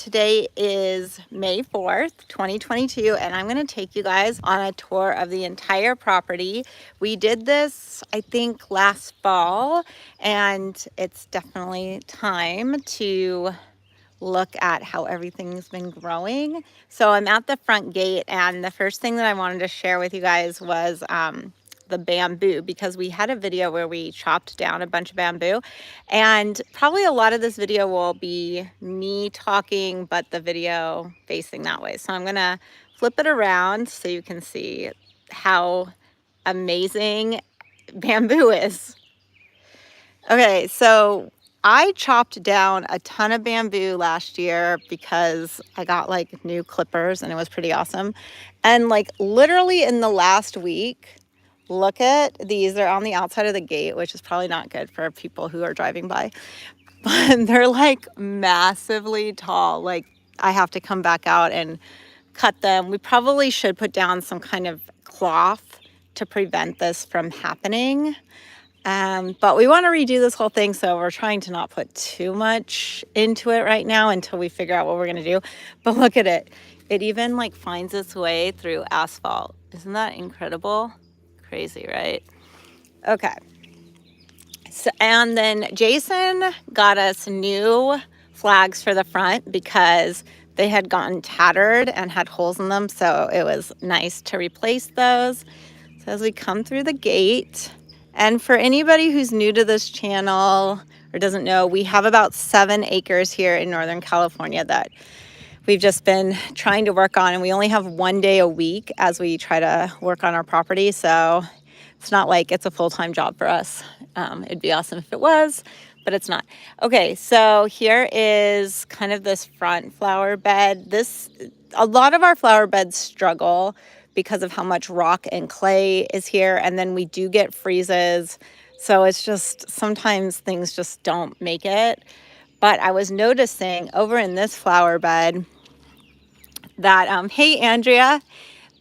Today is May 4th, 2022, and I'm going to take you guys on a tour of the entire property. We did this, I think, last fall, and it's definitely time to look at how everything's been growing. So I'm at the front gate, and the first thing that I wanted to share with you guys was the bamboo, because we had a video where we chopped down a bunch of bamboo, and probably a lot of this video will be me talking but the video facing that way. So I'm gonna flip it around so you can see how amazing bamboo is. Okay, so I chopped down a ton of bamboo last year because I got like new clippers and it was pretty awesome. And like literally in the last week, look at these. They're on the outside of the gate, which is probably not good for people who are driving by. But they're like massively tall. Like I have to come back out and cut them. We probably should put down some kind of cloth to prevent this from happening. But we want to redo this whole thing, so we're trying to not put too much into it right now until we figure out what we're going to do. But look at it. It even like finds its way through asphalt. Isn't that incredible? Crazy, right? Okay. So, and then Jason got us new flags for the front because they had gotten tattered and had holes in them. So it was nice to replace those. So as we come through the gate, and for anybody who's new to this channel or doesn't know, we have about 7 acres here in Northern California that we've just been trying to work on, and we only have 1 day a week as we try to work on our property. So it's not like it's a full-time job for us. It'd be awesome if it was, but it's not. Okay, so here is kind of this front flower bed. A lot of our flower beds struggle because of how much rock and clay is here, and then we do get freezes. So it's just sometimes things just don't make it. But I was noticing over in this flower bed that, hey Andrea,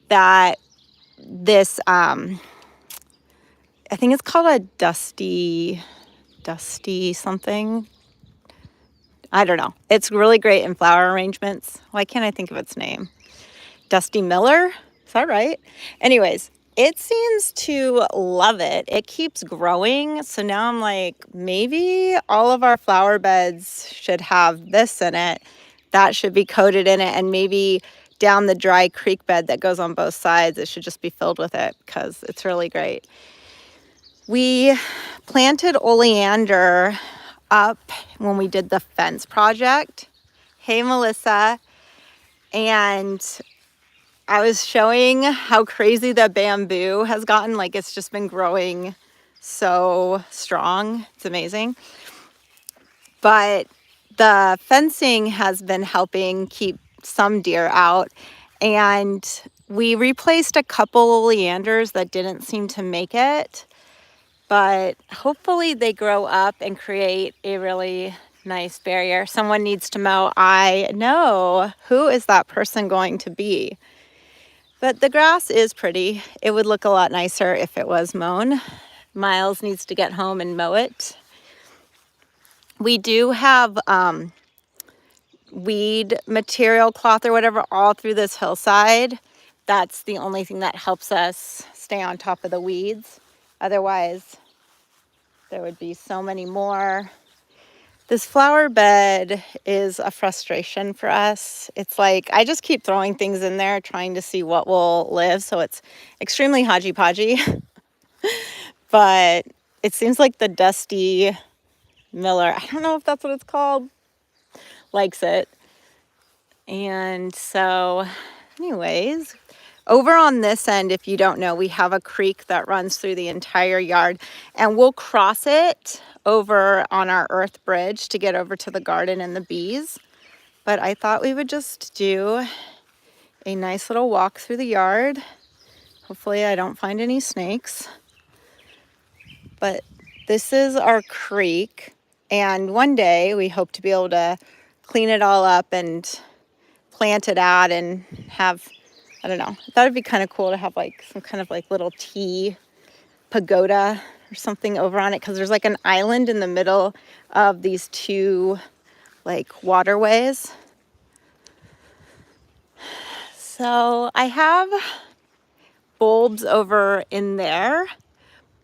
that this, I think it's called a dusty something. I don't know. It's really great in flower arrangements. Why can't I think of its name? Dusty Miller? Is that right? Anyways, it seems to love it. It keeps growing. So now I'm like, maybe all of our flower beds should have this in it. That should be coated in it. And maybe down the dry creek bed that goes on both sides, it should just be filled with it because it's really great. We planted oleander up when we did the fence project. Hey, Melissa. And I was showing how crazy the bamboo has gotten. Like it's just been growing so strong. It's amazing. But the fencing has been helping keep some deer out. And we replaced a couple oleanders that didn't seem to make it. But hopefully they grow up and create a really nice barrier. Someone needs to mow. I know. Who is that person going to be? But the grass is pretty. It would look a lot nicer if it was mown. Miles needs to get home and mow it. We do have weed material, cloth or whatever, all through this hillside. That's the only thing that helps us stay on top of the weeds. Otherwise, there would be so many more. This flower bed is a frustration for us. It's like I just keep throwing things in there trying to see what will live. So it's extremely hodgy-podgy. But it seems like the Dusty Miller, I don't know if that's what it's called, likes it. And so anyways, over on this end, if you don't know, we have a creek that runs through the entire yard, and we'll cross it over on our earth bridge to get over to the garden and the bees. But I thought we would just do a nice little walk through the yard. Hopefully I don't find any snakes. But this is our creek, and one day we hope to be able to clean it all up and plant it out and have, I don't know, I thought it'd be kind of cool to have like some kind of like little tea pagoda or something over on it, because there's like an island in the middle of these two like waterways. So I have bulbs over in there,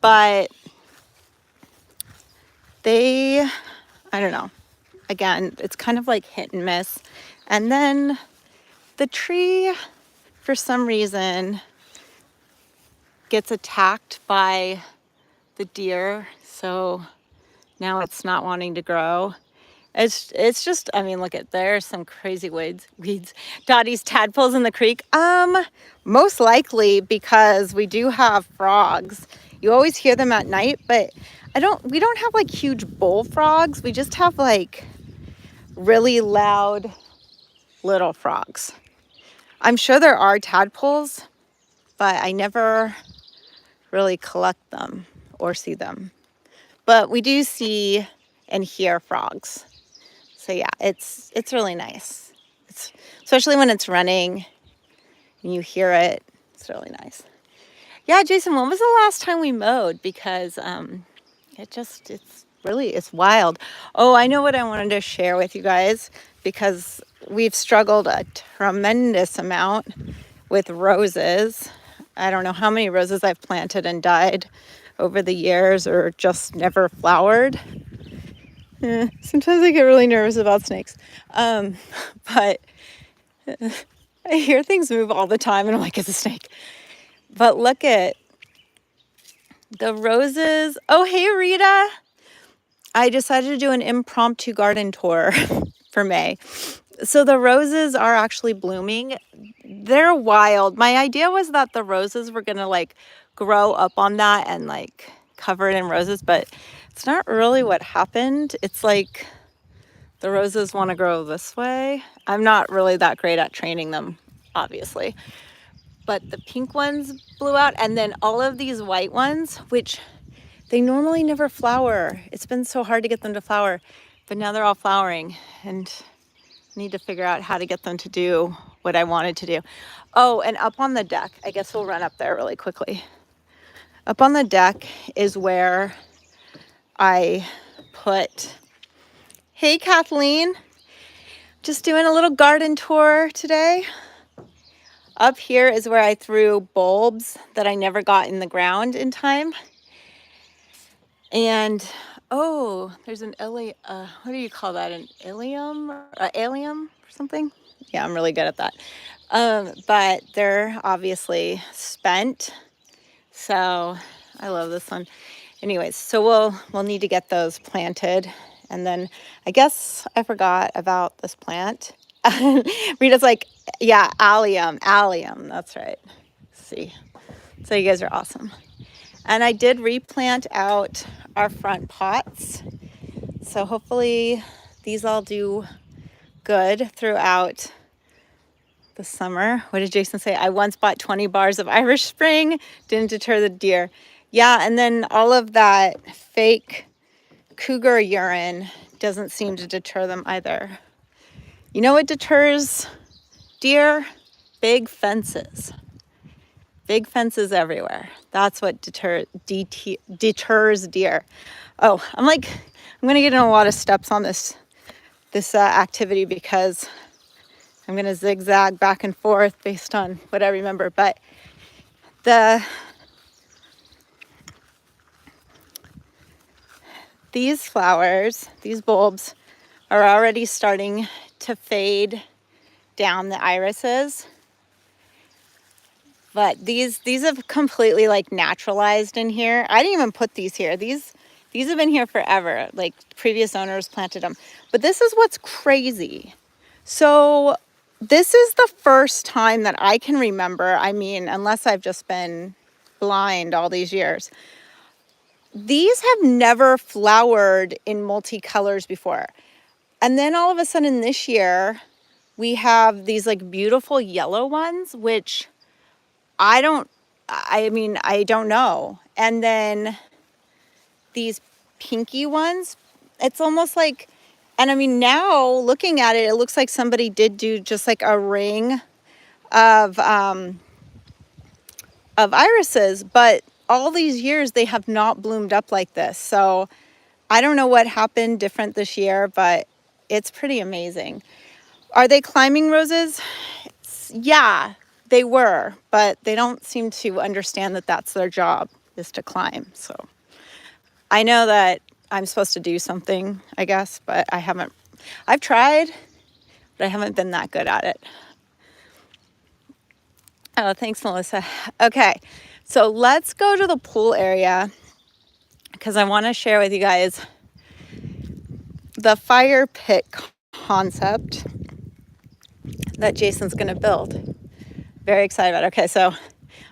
but I don't know. Again, it's kind of like hit and miss. And then the tree, for some reason, gets attacked by the deer. So now it's not wanting to grow. It's just, I mean, look at, there's some crazy weeds. Dottie's tadpoles in the creek. Most likely because we do have frogs. You always hear them at night, but we don't have like huge bullfrogs. We just have like really loud little frogs. I'm sure there are tadpoles, but I never really collect them or see them. But we do see and hear frogs. So yeah, it's really nice. Especially when it's running and you hear it. It's really nice. Yeah, Jason, when was the last time we mowed? Because it's wild. Oh, I know what I wanted to share with you guys, because we've struggled a tremendous amount with roses. I don't know how many roses I've planted and died over the years or just never flowered. Sometimes I get really nervous about snakes. But I hear things move all the time and I'm like, it's a snake. But look at the roses. Oh, hey, Rita. I decided to do an impromptu garden tour for May. So the roses are actually blooming. They're wild. My idea was that the roses were going to like grow up on that and like cover it in roses, but it's not really what happened. It's like the roses want to grow this way. I'm not really that great at training them, obviously. But the pink ones blew out, and then all of these white ones, which they normally never flower. It's been so hard to get them to flower, but now they're all flowering, and I need to figure out how to get them to do what I wanted to do. Oh, and up on the deck, I guess we'll run up there really quickly. Up on the deck is where I put, hey Kathleen, just doing a little garden tour today. Up here is where I threw bulbs that I never got in the ground in time. And, oh, there's an what do you call that? An allium or something? Yeah, I'm really good at that. But they're obviously spent. So I love this one. Anyways, so we'll need to get those planted. And then I guess I forgot about this plant. Rita's like, yeah, allium, that's right. See, so you guys are awesome. And I did replant out our front pots, so hopefully these all do good throughout the summer. What did Jason say? I once bought 20 bars of Irish Spring, didn't deter the deer. Yeah, and then all of that fake cougar urine doesn't seem to deter them either. You know what deters deer? Big fences. Big fences everywhere. That's what deters deer. Oh, I'm going to get in a lot of steps on this activity because I'm going to zigzag back and forth based on what I remember. But these flowers, these bulbs, are already starting to fade down the irises. But these have completely like naturalized in here. I didn't even put these here. These have been here forever. Like previous owners planted them. But this is what's crazy. So this is the first time that I can remember. I mean, unless I've just been blind all these years. These have never flowered in multicolors before. And then all of a sudden this year, we have these like beautiful yellow ones, which I don't know. And then these pinky ones, it's almost like, and I mean, now looking at it, it looks like somebody did do just like a ring of irises, but all these years they have not bloomed up like this. So I don't know what happened different this year, but it's pretty amazing. Are they climbing roses? Yeah, They were, but they don't seem to understand that that's their job, is to climb. So I know that I'm supposed to do something, I guess, but I haven't. I've tried, but I haven't been that good at it. Oh, thanks, Melissa. Okay, so let's go to the pool area because I want to share with you guys the fire pit concept that Jason's going to build. Very excited about it. Okay, so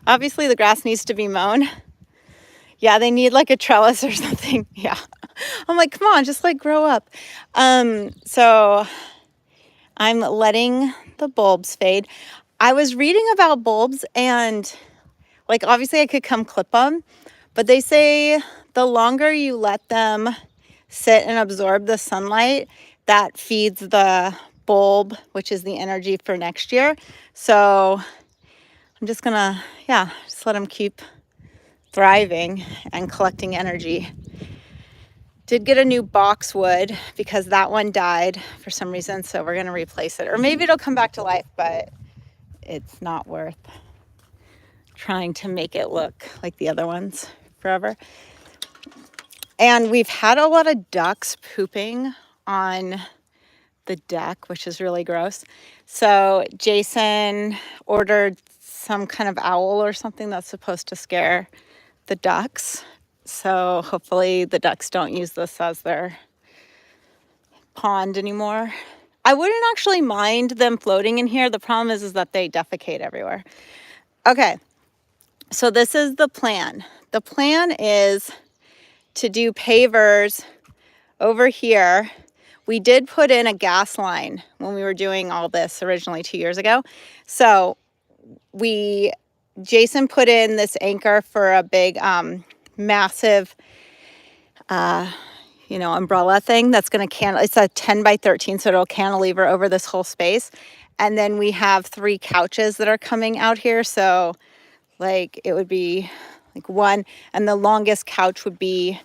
obviously the grass needs to be mown. Yeah, they need like a trellis or something. Yeah. I'm like, come on, just like grow up. So I'm letting the bulbs fade. I was reading about bulbs and like obviously I could come clip them, but they say the longer you let them sit and absorb the sunlight, that feeds the bulb, which is the energy for next year. So I'm just gonna, just let them keep thriving and collecting energy. Did get a new boxwood because that one died for some reason, so we're gonna replace it. Or maybe it'll come back to life, but it's not worth trying to make it look like the other ones forever. And we've had a lot of ducks pooping on the deck, which is really gross. So Jason ordered some kind of owl or something that's supposed to scare the ducks. So hopefully the ducks don't use this as their pond anymore. I wouldn't actually mind them floating in here. The problem is that they defecate everywhere. Okay, so this is the plan. The plan is to do pavers over here. We did put in a gas line when we were doing all this originally 2 years ago. So Jason put in this anchor for a big, massive, umbrella thing that's going to it's a 10 by 13, so it'll cantilever over this whole space. And then we have 3 couches that are coming out here. So like it would be like one, and the longest couch would be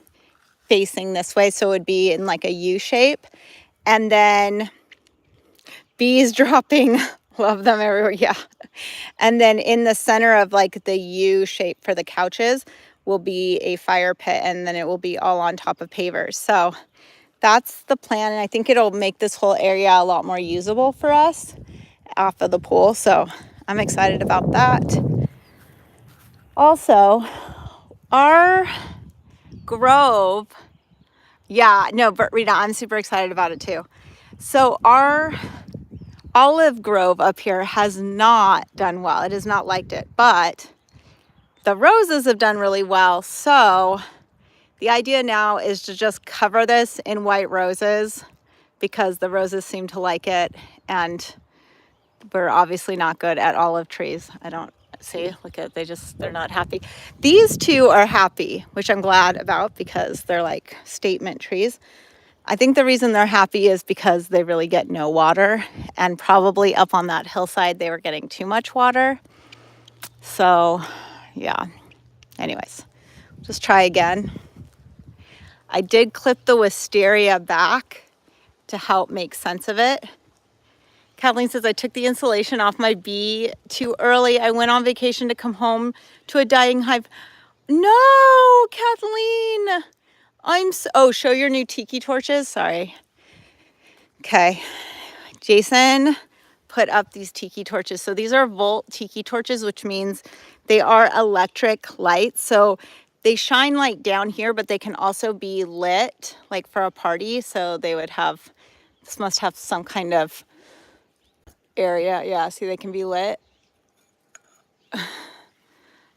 facing this way. So it would be in like a U shape. And then bees dropping, love them everywhere. Yeah. And then in the center of like the U shape for the couches will be a fire pit, and then it will be all on top of pavers. So that's the plan. And I think it'll make this whole area a lot more usable for us off of the pool. So I'm excited about that. Also, our grove, but Rita, I'm super excited about it too. So our olive grove up here has not done well. It has not liked it, but the roses have done really well. So the idea now is to just cover this in white roses because the roses seem to like it, and we're obviously not good at olive trees. I don't see, look at, they're not happy. These two are happy, which I'm glad about because they're like statement trees. I think the reason they're happy is because they really get no water, and probably up on that hillside they were getting too much water. So yeah, anyways, just try again. I did clip the wisteria back to help make sense of it. Kathleen says, I took the insulation off my bee too early. I went on vacation to come home to a dying hive. No, Kathleen. Show your new tiki torches. Sorry. Okay. Jason put up these tiki torches. So these are volt tiki torches, which means they are electric lights. So they shine like down here, but they can also be lit like for a party. So they would have, this must have some kind of area. Yeah, see, they can be lit.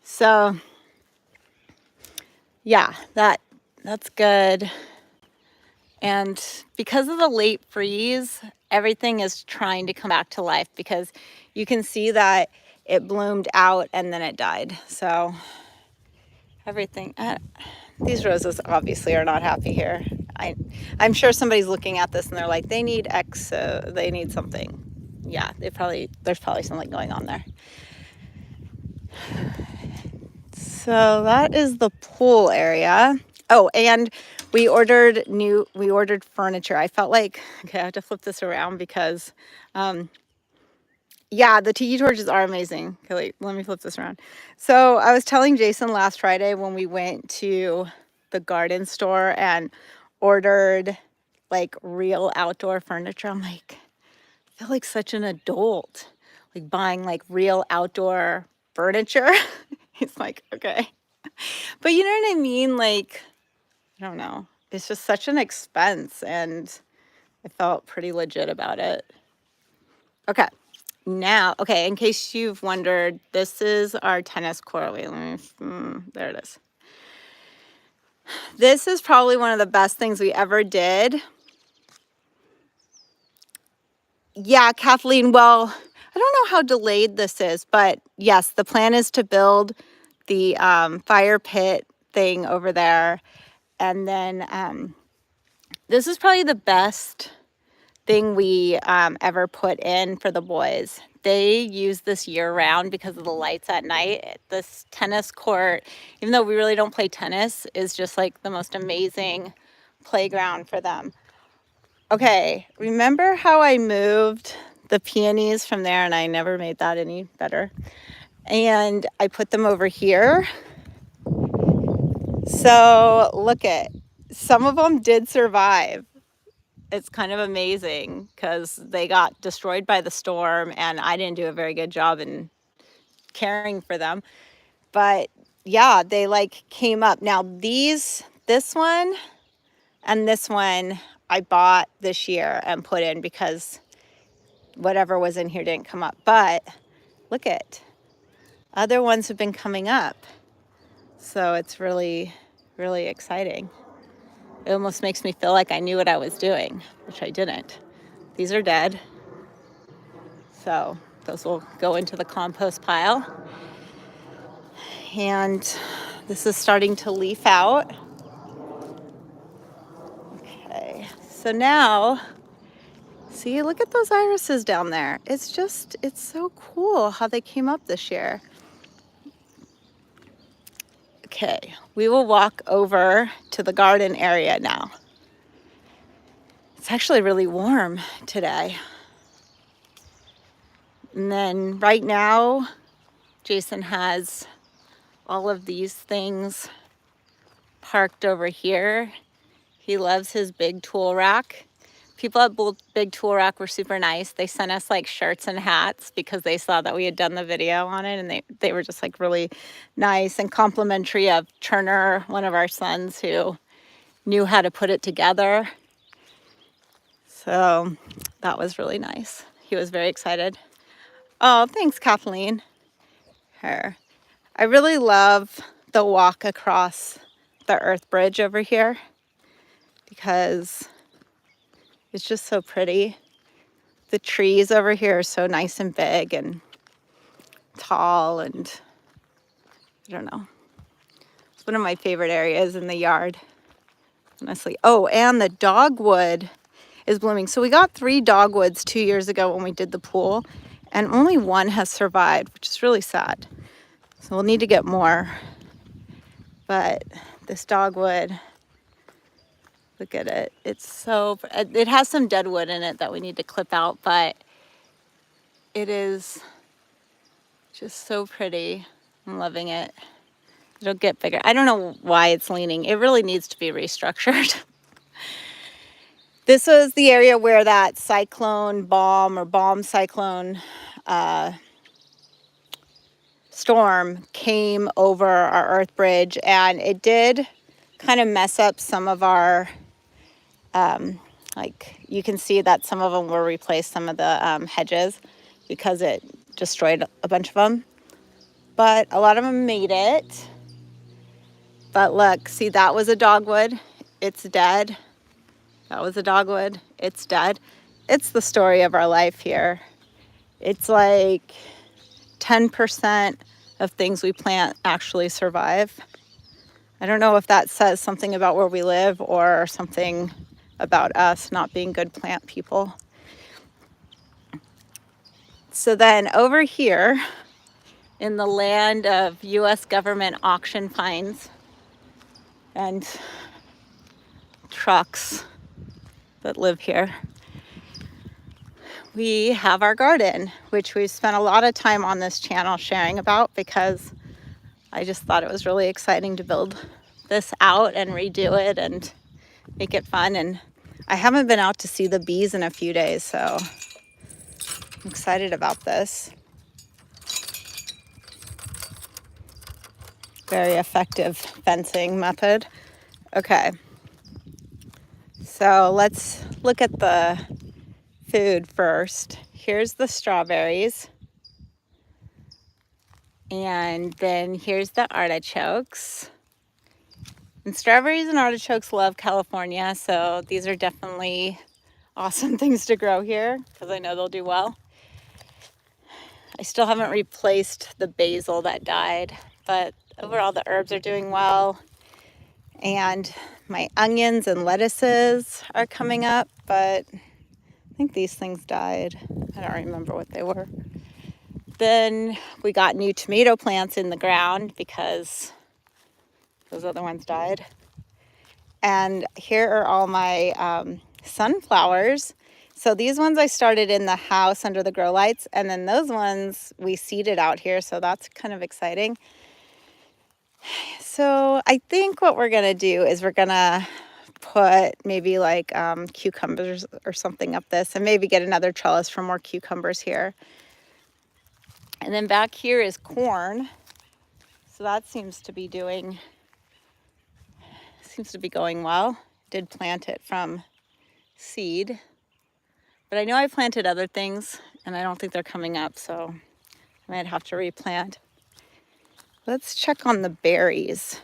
So yeah, that's good. And because of the late freeze, everything is trying to come back to life because you can see that it bloomed out and then it died. So everything, these roses obviously are not happy here. I'm sure somebody's looking at this and they're like, they need they need something. Yeah, there's probably something going on there. So that is the pool area. Oh, and we ordered furniture. I felt like, okay, I have to flip this around because Yeah, the tiki torches are amazing. Okay, wait, let me flip this around. So I was telling Jason last Friday when we went to the garden store and ordered like real outdoor furniture. I'm like, I feel like such an adult, like buying like real outdoor furniture. He's like, okay. But you know what I mean? Like, I don't know. It's just such an expense, and I felt pretty legit about it. Okay. Now, okay, in case you've wondered, this is our tennis court. Wait, there it is. This is probably one of the best things we ever did. Yeah, Kathleen, well, I don't know how delayed this is, but yes, the plan is to build the fire pit thing over there. And then this is probably the best thing we ever put in for the boys. They use this year round because of the lights at night. This tennis court, even though we really don't play tennis, is just like the most amazing playground for them. Okay, remember how I moved the peonies from there and I never made that any better? And I put them over here. So look at, some of them did survive. It's kind of amazing because they got destroyed by the storm and I didn't do a very good job in caring for them. But yeah, they like came up. Now this one and this one I bought this year and put in because whatever was in here didn't come up. But look at, other ones have been coming up. So it's really, really exciting. It almost makes me feel like I knew what I was doing, which I didn't. These are dead. So those will go into the compost pile. And this is starting to leaf out. Okay, so now, see, look at those irises down there. It's just, it's so cool how they came up this year. Okay, we will walk over to the garden area now. It's actually really warm today. And then right now, Jason has all of these things parked over here. He loves his big tool rack. People at Big Tool Rack were super nice. They sent us like shirts and hats because they saw that we had done the video on it, and they were just like really nice and complimentary of Turner, one of our sons who knew how to put it together. So that was really nice. He was very excited. Oh, thanks, Kathleen. Her. I really love the walk across the earth bridge over here because it's just so pretty. The trees over here are so nice and big and tall, and I don't know. It's one of my favorite areas in the yard, honestly. Oh, and the dogwood is blooming. So we got 3 dogwoods 2 years ago when we did the pool, and only one has survived, which is really sad. So we'll need to get more. But this dogwood, look at it. It's so, it has some dead wood in it that we need to clip out, but it is just so pretty. I'm loving it. It'll get bigger. I don't know why it's leaning. It really needs to be restructured. This was the area where that cyclone bomb cyclone storm came over our earth bridge, and it did kind of mess up some of our like you can see that some of them were replaced, some of the hedges, because it destroyed a bunch of them, but a lot of them made it. But look, see, that was a dogwood, it's dead. That was a dogwood, it's dead. It's the story of our life here. It's like 10% of things we plant actually survive. I don't know if that says something about where we live or something about us not being good plant people. So then over here in the land of US government auction finds and trucks that live here, we have our garden, which we've spent a lot of time on this channel sharing about because I just thought it was really exciting to build this out and redo it and make it fun. And I haven't been out to see the bees in a few days, so I'm excited about this. Very effective fencing method. Okay, so let's look at the food first. Here's the strawberries. And then here's the artichokes. And strawberries and artichokes love California, so these are definitely awesome things to grow here because I know they'll do well. I still haven't replaced the basil that died, but overall the herbs are doing well. And my onions and lettuces are coming up, but I think these things died. I don't remember what they were. Then we got new tomato plants in the ground because those other ones died. And here are all my sunflowers. So these ones I started in the house under the grow lights, and then those ones we seeded out here, so that's kind of exciting. So I think what we're gonna do is we're gonna put maybe like cucumbers or something up this, and maybe get another trellis for more cucumbers here. And then back here is corn. So that seems to be going well. Did plant it from seed, but I know I planted other things and I don't think they're coming up, so I might have to replant. Let's check on the berries.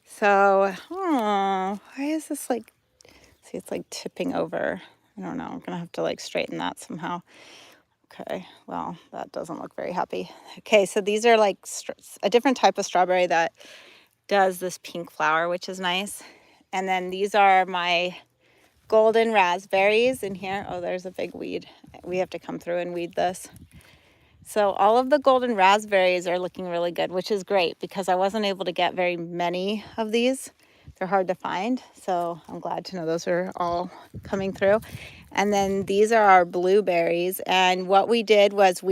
So, why is this like, see, it's like tipping over. I don't know, I'm gonna have to like straighten that somehow. Okay, well, that doesn't look very happy. Okay, so these are like a different type of strawberry that does this pink flower, which is nice. And then these are my golden raspberries in here. Oh, there's a big weed. We have to come through and weed this. So all of the golden raspberries are looking really good, which is great because I wasn't able to get very many of these. They're hard to find, so I'm glad to know those are all coming through. And then these are our blueberries. And what we did was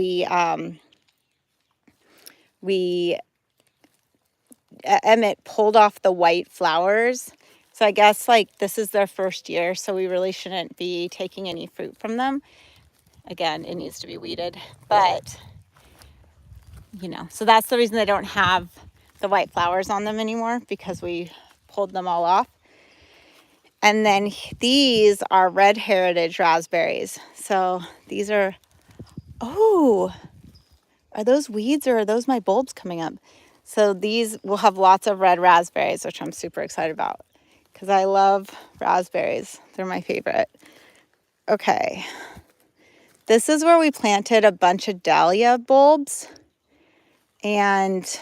Emmett pulled off the white flowers. So I guess like this is their first year, so we really shouldn't be taking any fruit from them. Again, it needs to be weeded, but you know, so that's the reason they don't have the white flowers on them anymore, because we pulled them all off. And then these are red Heritage Raspberries. So these are, oh, are those weeds or are those my bulbs coming up? So these will have lots of red raspberries, which I'm super excited about because I love raspberries. They're my favorite. Okay. This is where we planted a bunch of dahlia bulbs. And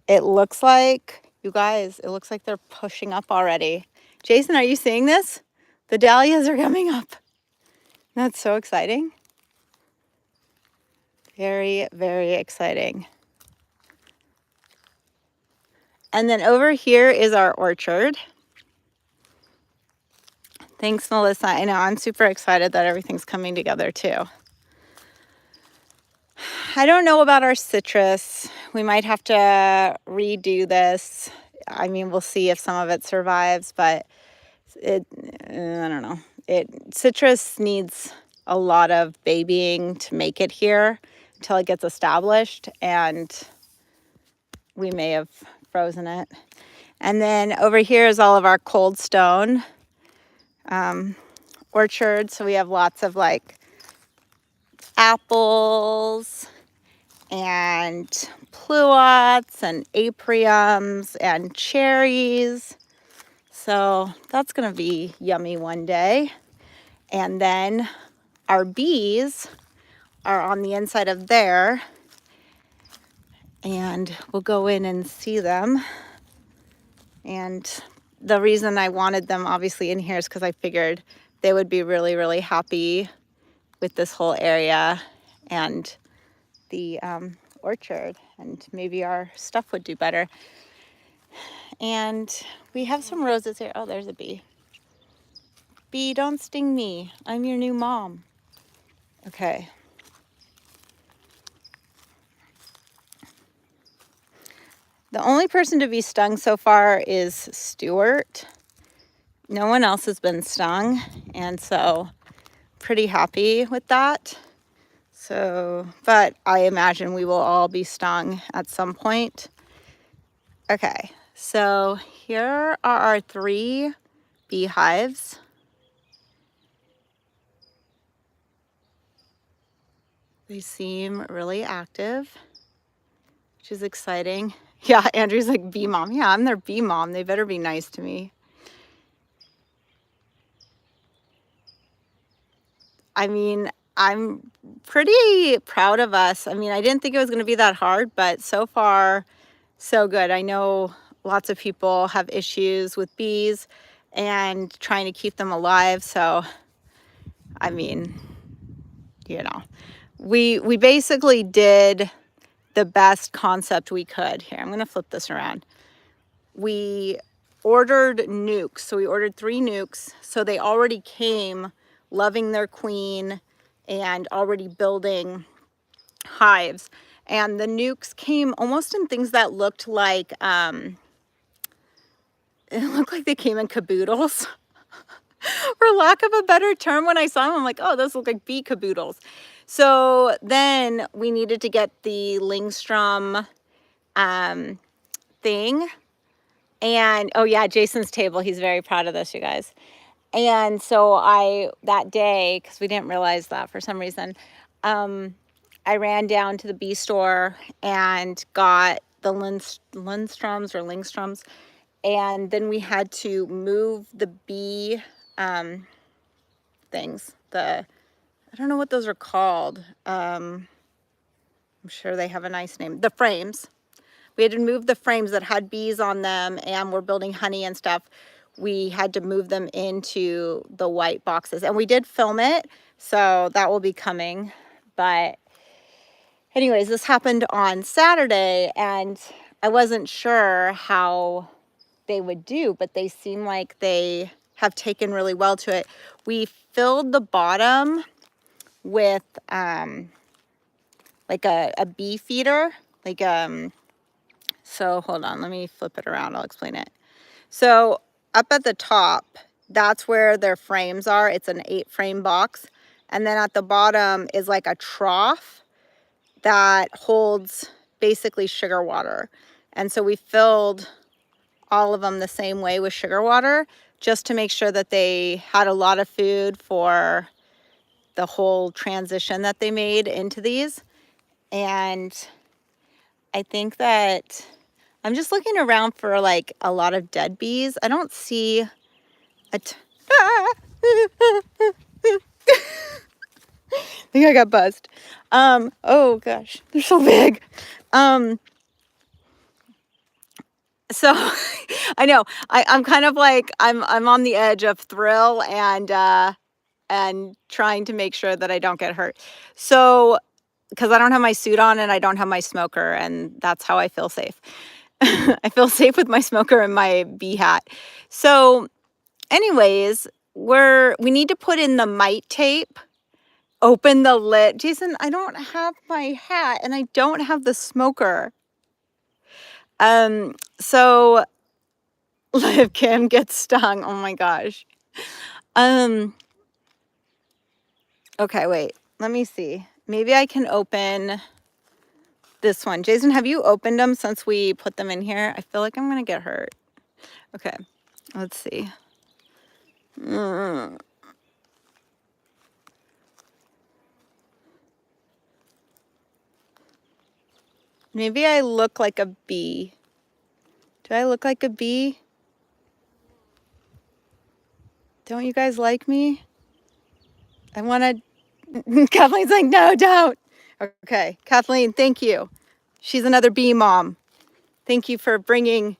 it looks like, you guys, it looks like they're pushing up already. Jason, are you seeing this? The dahlias are coming up. That's so exciting. Very, very exciting. And then over here is our orchard. Thanks, Melissa. I know, I'm super excited that everything's coming together too. I don't know about our citrus. We might have to redo this. I mean, we'll see if some of it survives, but I don't know. Citrus needs a lot of babying to make it here until it gets established, and we may have frozen it. And then over here is all of our cold stone orchard. So we have lots of like apples and pluots and apriums and cherries. So that's gonna be yummy one day. And then our bees are on the inside of there, and we'll go in and see them. And the reason I wanted them obviously in here is because I figured they would be really, really happy with this whole area and the orchard, and maybe our stuff would do better. And we have some roses here. Oh, there's a bee. Bee, don't sting me. I'm your new mom. Okay. The only person to be stung so far is Stuart. No one else has been stung, and so pretty happy with that. So, but I imagine we will all be stung at some point. Okay, so here are our 3 beehives. They seem really active, which is exciting. Yeah, Andrew's like, bee mom. Yeah, I'm their bee mom. They better be nice to me. I mean, I'm pretty proud of us. I mean, I didn't think it was going to be that hard, but so far, so good. I know lots of people have issues with bees and trying to keep them alive. So, I mean, you know, we basically did the best concept we could. Here, I'm going to flip this around. We ordered nukes. So we ordered 3 nukes. So they already came loving their queen and already building hives. And the nukes came almost in things that looked like, it looked like they came in caboodles. For lack of a better term, when I saw them, I'm like, oh, those look like bee caboodles. So then we needed to get the Lingstrom thing. And, oh yeah, Jason's table, he's very proud of this, you guys. And so that day, because we didn't realize that for some reason, I ran down to the bee store and got the Lingstroms. And then we had to move the bee things. I don't know what those are called. I'm sure they have a nice name. The frames. We had to move the frames that had bees on them and we're building honey and stuff. We had to move them into the white boxes. And we did film it, so that will be coming. But anyways, this happened on Saturday, and I wasn't sure how they would do, but they seem like they have taken really well to it. We filled the bottom with like a bee feeder, like so hold on, let me flip it around, I'll explain it. So up at the top, that's where their frames are. It's an 8-frame box. And then at the bottom is like a trough that holds basically sugar water. And so we filled all of them the same way with sugar water, just to make sure that they had a lot of food for the whole transition that they made into these. And I think that I'm just looking around for like a lot of dead bees. I don't see I think I got buzzed. Oh gosh, they're so big. So I know I'm kind of like I'm on the edge of thrill and trying to make sure that I don't get hurt. So because I don't have my suit on and I don't have my smoker, and that's how I feel safe. I feel safe with my smoker and my bee hat. So anyways, we need to put in the mite tape, open the lid. Jason, I don't have my hat and I don't have the smoker. So Liv Kim gets stung. Oh my gosh. Okay, wait. Let me see. Maybe I can open this one. Jason, have you opened them since we put them in here? I feel like I'm going to get hurt. Okay, let's see. Maybe I look like a bee. Do I look like a bee? Don't you guys like me? I want to... Kathleen's like, no, don't. Okay, Kathleen, thank you. She's another bee mom. Thank you for bringing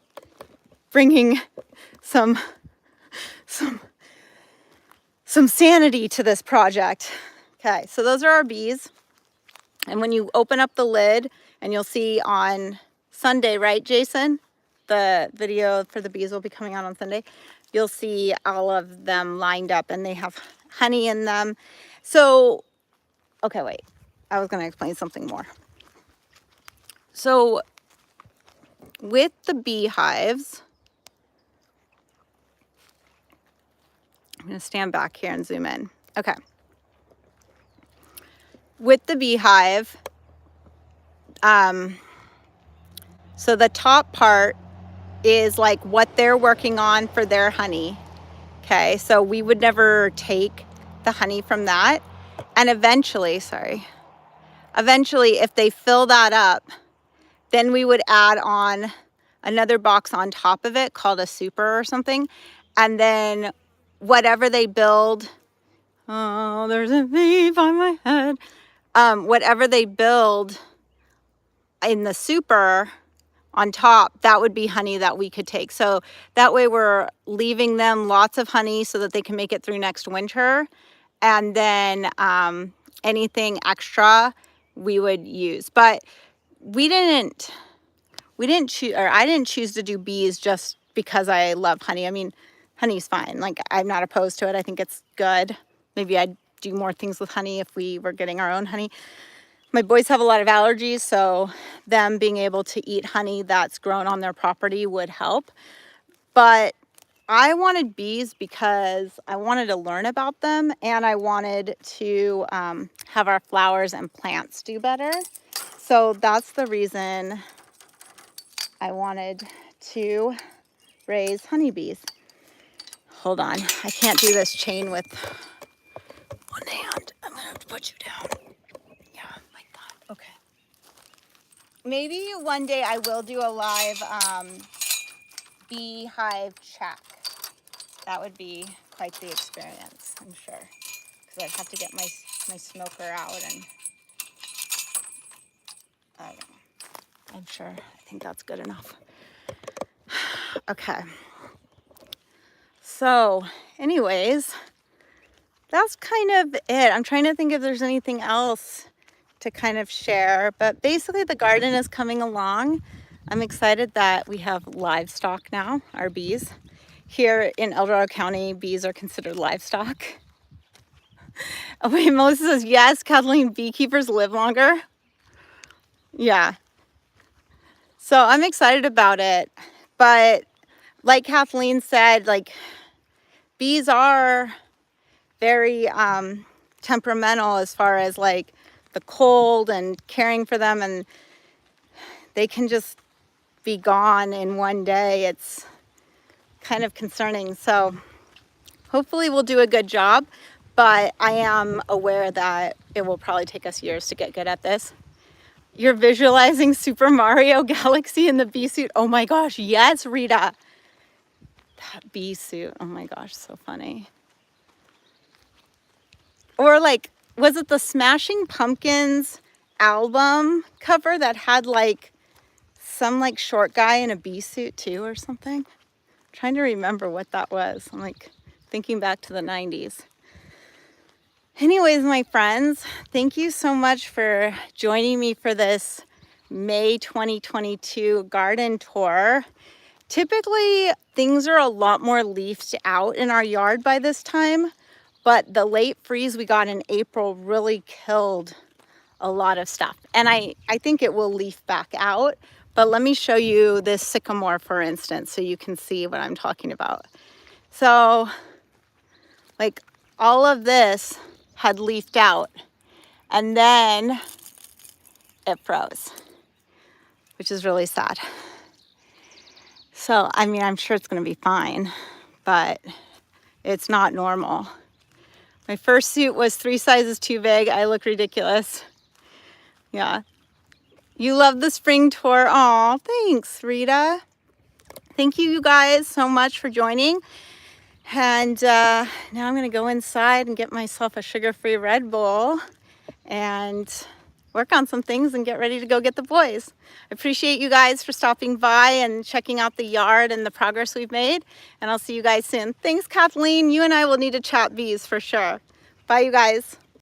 some sanity to this project. Okay, so those are our bees. And when you open up the lid, and you'll see on Sunday, right, Jason? the video for the bees will be coming out on Sunday, you'll see all of them lined up and they have honey in them. So, okay, wait. I was going to explain something more. So, with the beehives, I'm going to stand back here and zoom in. Okay. With the beehive, so the top part is like what they're working on for their honey. Okay, so we would never take the honey from that. And eventually, if they fill that up, then we would add on another box on top of it called a super or something. And then whatever they build, oh, there's a bee by my head. Whatever they build in the super on top, that would be honey that we could take. So that way we're leaving them lots of honey so that they can make it through next winter. And then anything extra we would use. But I didn't choose to do bees just because I love honey. I mean, honey's fine. Like, I'm not opposed to it. I think it's good. Maybe I'd do more things with honey if we were getting our own honey. My boys have a lot of allergies, so them being able to eat honey that's grown on their property would help. But I wanted bees because I wanted to learn about them, and I wanted to have our flowers and plants do better. So that's the reason I wanted to raise honeybees. Hold on, I can't do this chain with one hand. I'm gonna have to put you down. Yeah, like that. Okay. Maybe one day I will do a live beehive check. That would be quite the experience, I'm sure. Because I'd have to get my smoker out and I don't know. I'm sure. I think that's good enough. Okay. So, anyways, that's kind of it. I'm trying to think if there's anything else to kind of share, but basically the garden is coming along. I'm excited that we have livestock now, our bees. Here in El Dorado County, bees are considered livestock. Oh wait, Melissa says, yes, Kathleen, beekeepers live longer. Yeah. So I'm excited about it. But like Kathleen said, like, bees are very temperamental as far as like the cold and caring for them, and they can just be gone in one day. It's kind of concerning. So hopefully we'll do a good job, but I am aware that it will probably take us years to get good at this. You're visualizing Super Mario Galaxy in the bee suit. Oh my gosh, yes, Rita. That bee suit, oh my gosh, so funny. Or like, was it the Smashing Pumpkins album cover that had like some like short guy in a bee suit too or something? I'm trying to remember what that was. I'm like thinking back to the 90s. Anyways, my friends, thank you so much for joining me for this May 2022 garden tour. Typically, things are a lot more leafed out in our yard by this time, but the late freeze we got in April really killed a lot of stuff. And I think it will leaf back out, but let me show you this sycamore, for instance, so you can see what I'm talking about. So, like, all of this had leafed out, and then it froze, which is really sad. So, I mean, I'm sure it's going to be fine, but it's not normal. My first suit was 3 sizes too big. I look ridiculous. Yeah. You love the spring tour. Aw, thanks, Rita. Thank you guys so much for joining. And now I'm going to go inside and get myself a sugar-free Red Bull and work on some things and get ready to go get the boys. I appreciate you guys for stopping by and checking out the yard and the progress we've made. And I'll see you guys soon. Thanks, Kathleen. You and I will need to chat bees for sure. Bye, you guys.